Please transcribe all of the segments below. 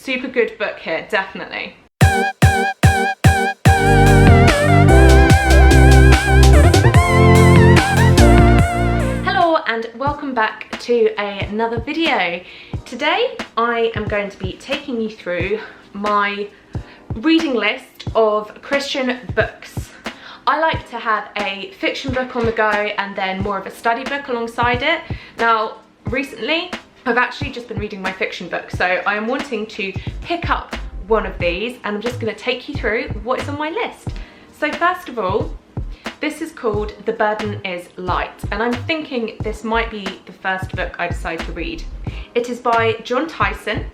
Super good book here, definitely. Hello and welcome back to another video. Today I am going to be taking you through my reading list of Christian books. I like to have a fiction book on the go and then more of a study book alongside it. Now, recently, I've actually just been reading my fiction book, so I am wanting to pick up one of these and I'm just going to take you through what is on my list. So first of all, this is called The Burden is Light, and I'm thinking this might be the first book I decide to read. It is by Jon Tyson,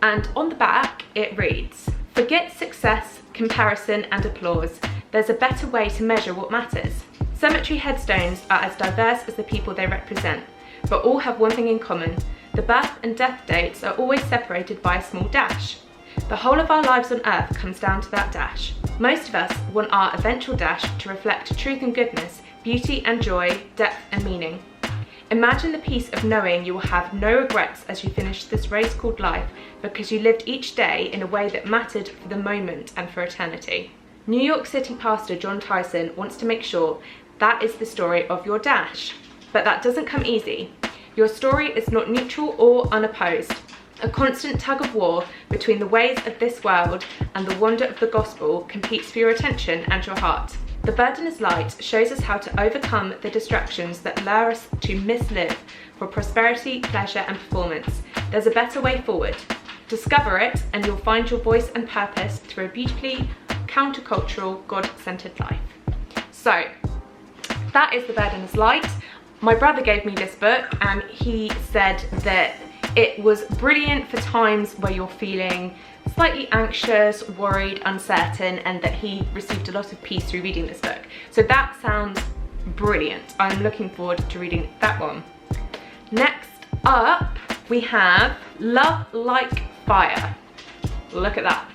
and on the back it reads, "Forget success, comparison and applause. There's a better way to measure what matters. Cemetery headstones are as diverse as the people they represent, but all have one thing in common. The birth and death dates are always separated by a small dash. The whole of our lives on earth comes down to that dash. Most of us want our eventual dash to reflect truth and goodness, beauty and joy, depth and meaning. Imagine the peace of knowing you will have no regrets as you finish this race called life, because you lived each day in a way that mattered for the moment and for eternity." New York City pastor Jon Tyson wants to make sure that is the story of your dash. But that doesn't come easy. Your story is not neutral or unopposed. A constant tug of war between the ways of this world and the wonder of the gospel competes for your attention and your heart. The Burden is Light shows us how to overcome the distractions that lure us to mislive for prosperity, pleasure and performance. There's a better way forward. Discover it and you'll find your voice and purpose through a beautifully countercultural, God-centered life. So that is The Burden is Light. My brother gave me this book and he said that it was brilliant for times where you're feeling slightly anxious, worried, uncertain, and that he received a lot of peace through reading this book. So that sounds brilliant. I'm looking forward to reading that one. Next up, we have Love Like Fire. Look at that.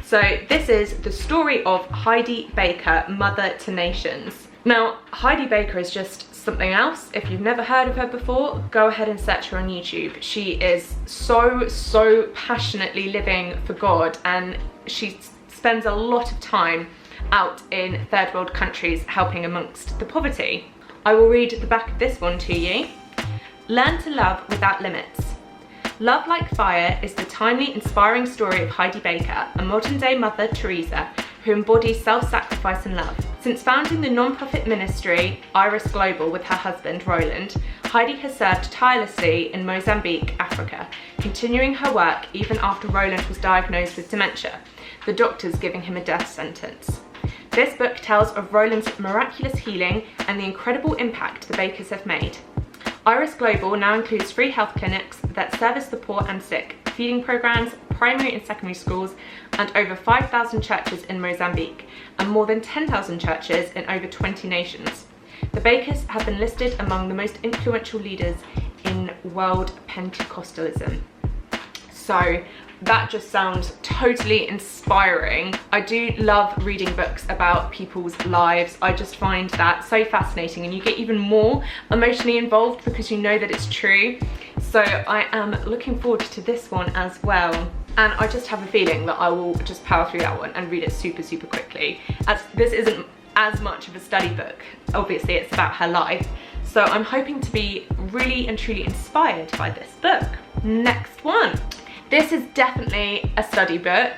So this is the story of Heidi Baker, mother to nations. Now, Heidi Baker is just something else. If you've never heard of her before, go ahead and search her on YouTube. She is so passionately living for God, and she spends a lot of time out in third world countries helping amongst the poverty. I will read the back of this one to you. Learn to love without limits. Love Like Fire is the timely, inspiring story of Heidi Baker, a modern-day Mother Teresa who embodies self-sacrifice and love. Since founding the non-profit ministry Iris Global with her husband, Roland, Heidi has served tirelessly in Mozambique, Africa, continuing her work even after Roland was diagnosed with dementia, the doctors giving him a death sentence. This book tells of Roland's miraculous healing and the incredible impact the Bakers have made. Iris Global now includes free health clinics that service the poor and sick, feeding programs, primary and secondary schools, and over 5,000 churches in Mozambique, and more than 10,000 churches in over 20 nations. The Bakers have been listed among the most influential leaders in world Pentecostalism. So that just sounds totally inspiring. I do love reading books about people's lives. I just find that so fascinating, and you get even more emotionally involved because you know that it's true. So I am looking forward to this one as well. And I just have a feeling that I will just power through that one and read it super quickly, as this isn't as much of a study book. Obviously it's about her life. So I'm hoping to be really and truly inspired by this book. Next one. This is definitely a study book.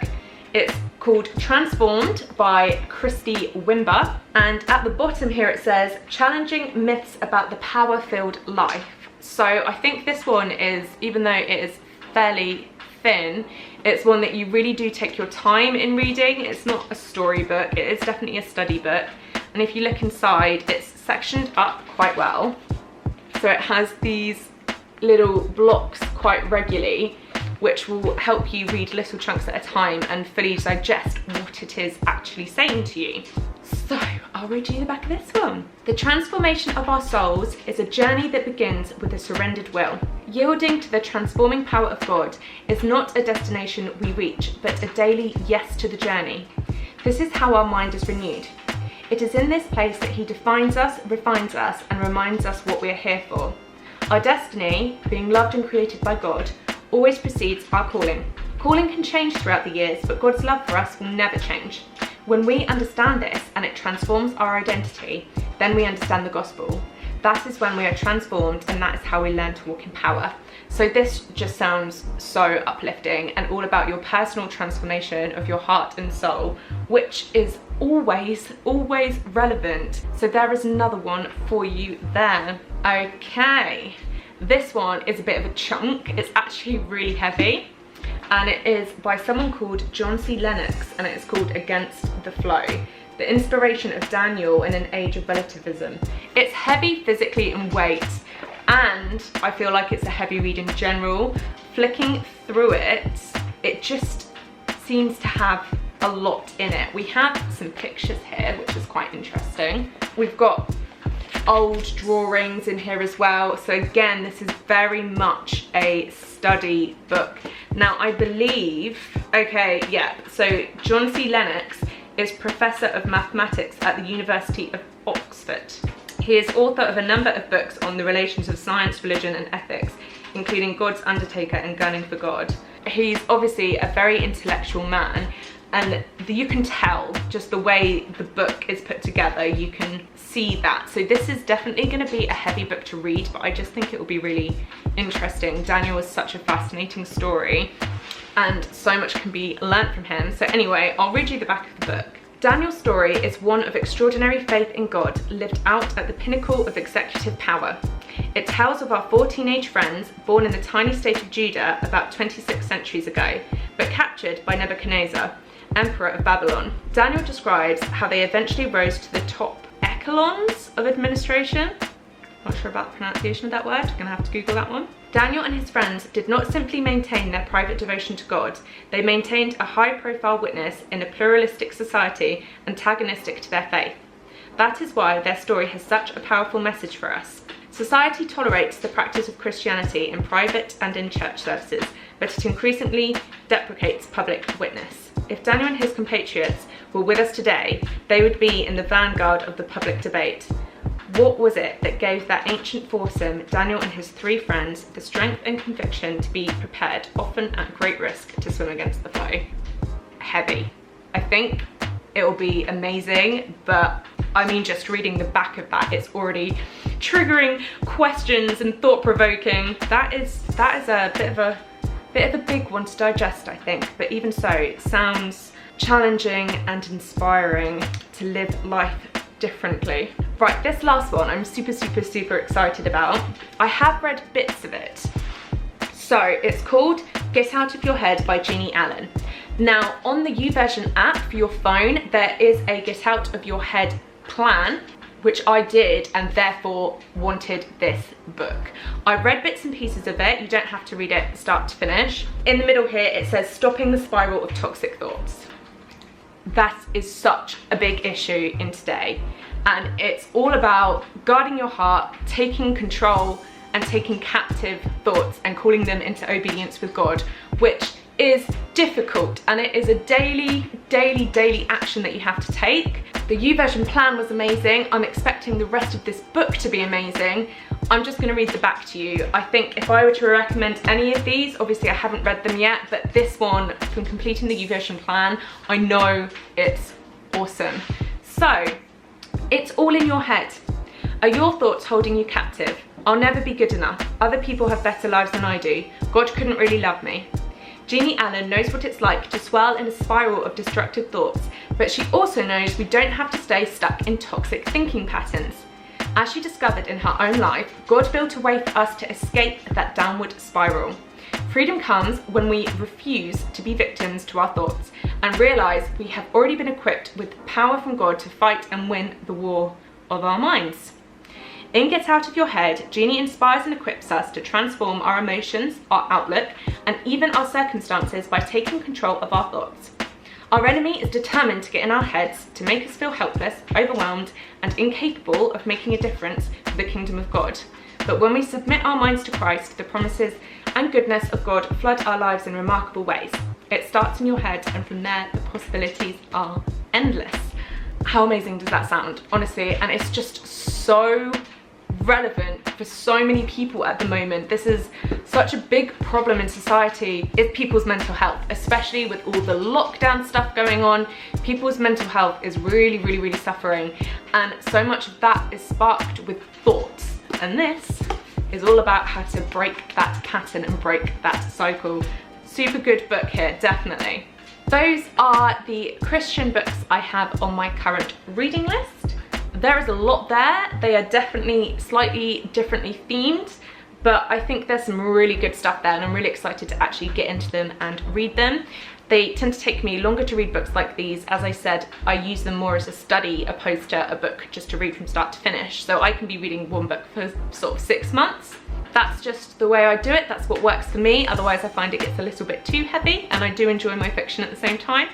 It's called Transformed by Christin BOOKS, and at the bottom here it says, "Challenging myths about the power-filled life." So I think this one is, even though it is fairly thin, it's one that you really do take your time in reading. It's not a storybook, it is definitely a study book. And if you look inside, it's sectioned up quite well. So it has these little blocks quite regularly, which will help you read little chunks at a time and fully digest what it is actually saying to you. So I'll read you the back of this one. The transformation of our souls is a journey that begins with a surrendered will. Yielding to the transforming power of God is not a destination we reach, but a daily yes to the journey. This is how our mind is renewed. It is in this place that He defines us, refines us, and reminds us what we are here for. Our destiny, being loved and created by God, always precedes our calling. Calling can change throughout the years, but God's love for us will never change. When we understand this and it transforms our identity, then we understand the gospel. That is when we are transformed, and that is how we learn to walk in power. So this just sounds so uplifting and all about your personal transformation of your heart and soul, which is always relevant. So there is another one for you there. Okay, this one is a bit of a chunk. It's actually really heavy, and it is by someone called John C. Lennox, and it is called Against the Flow: The Inspiration of Daniel in an Age of Relativism. It's heavy physically in weight, and I feel like it's a heavy read in general. Flicking through it, it just seems to have a lot in it. We have some pictures here, which is quite interesting. We've got old drawings in here as well. So again, this is very much a study book. Now I believe, okay, yeah, so John C. Lennox is Professor of Mathematics at the University of Oxford. He is author of a number of books on the relations of science, religion and ethics, including God's Undertaker and Gunning for God. He's obviously a very intellectual man, and you can tell just the way the book is put together, you can see that. So this is definitely going to be a heavy book to read, but I just think it will be really interesting. Daniel is such a fascinating story, and so much can be learnt from him. So anyway, I'll read you the back of the book. Daniel's story is one of extraordinary faith in God, lived out at the pinnacle of executive power. It tells of our 4 teenage friends born in the tiny state of Judah about 26 centuries ago, but captured by Nebuchadnezzar, Emperor of Babylon. Daniel describes how they eventually rose to the top echelons of administration. Not sure about the pronunciation of that word, I'm gonna have to Google that one. Daniel and his friends did not simply maintain their private devotion to God, they maintained a high-profile witness in a pluralistic society antagonistic to their faith. That is why their story has such a powerful message for us. Society tolerates the practice of Christianity in private and in church services, but it increasingly deprecates public witness. If Daniel and his compatriots were with us today, they would be in the vanguard of the public debate. What was it that gave that ancient foursome, Daniel and his 3 friends, the strength and conviction to be prepared, often at great risk, to swim against the flow? Heavy. I think it will be amazing, but I mean, just reading the back of that, it's already triggering questions and thought-provoking. That is a bit of a big one to digest, I think, but even so, it sounds challenging and inspiring to live life differently. Right, this last one I'm super excited about. I have read bits of it. So it's called Get Out of Your Head by Jeannie Allen. Now on the YouVersion app for your phone, there is a Get Out of Your Head plan, which I did, and therefore wanted this book. I read bits and pieces of it. You don't have to read it start to finish. In the middle here it says stopping the spiral of toxic thoughts. That is such a big issue in today, and it's all about guarding your heart, taking control and taking captive thoughts and calling them into obedience with God, which is difficult, and it is a daily action that you have to take. The YouVersion plan was amazing. I'm expecting the rest of this book to be amazing. I'm just going to read the back to you. I think if I were to recommend any of these, obviously I haven't read them yet, but this one, from completing the YouVersion plan, I know it's awesome. So, it's all in your head. Are your thoughts holding you captive? I'll never be good enough. Other people have better lives than I do. God couldn't really love me. Jeannie Allen knows what it's like to swirl in a spiral of destructive thoughts, but she also knows we don't have to stay stuck in toxic thinking patterns. As she discovered in her own life, God built a way for us to escape that downward spiral. Freedom comes when we refuse to be victims to our thoughts and realise we have already been equipped with power from God to fight and win the war of our minds. In Get Out of Your Head, Jeannie inspires and equips us to transform our emotions, our outlook, and even our circumstances by taking control of our thoughts. Our enemy is determined to get in our heads to make us feel helpless, overwhelmed, and incapable of making a difference for the kingdom of God. But when we submit our minds to Christ, the promises and goodness of God flood our lives in remarkable ways. It starts in your head, and from there, the possibilities are endless. How amazing does that sound, honestly? And it's just so relevant for so many people at the moment. This is such a big problem in society, is people's mental health, especially with all the lockdown stuff going on. People's mental health is really suffering, and so much of that is sparked with thoughts, and this is all about how to break that pattern and break that cycle. Super good book here, definitely. Those are the Christian books I have on my current reading list. There is a lot there. They are definitely slightly differently themed, but I think there's some really good stuff there, and I'm really excited to actually get into them and read them. They tend to take me longer to read books like these. As I said, I use them more as a study opposed to a book just to read from start to finish. So I can be reading one book for sort of 6 months. That's just the way I do it. That's what works for me. Otherwise I find it gets a little bit too heavy, and I do enjoy my fiction at the same time.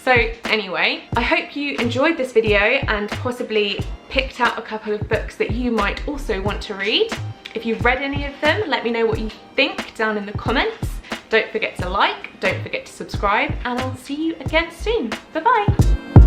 So anyway, I hope you enjoyed this video and possibly picked out a couple of books that you might also want to read. If you've read any of them, let me know what you think down in the comments. Don't forget to like, don't forget to subscribe, and I'll see you again soon. Bye bye.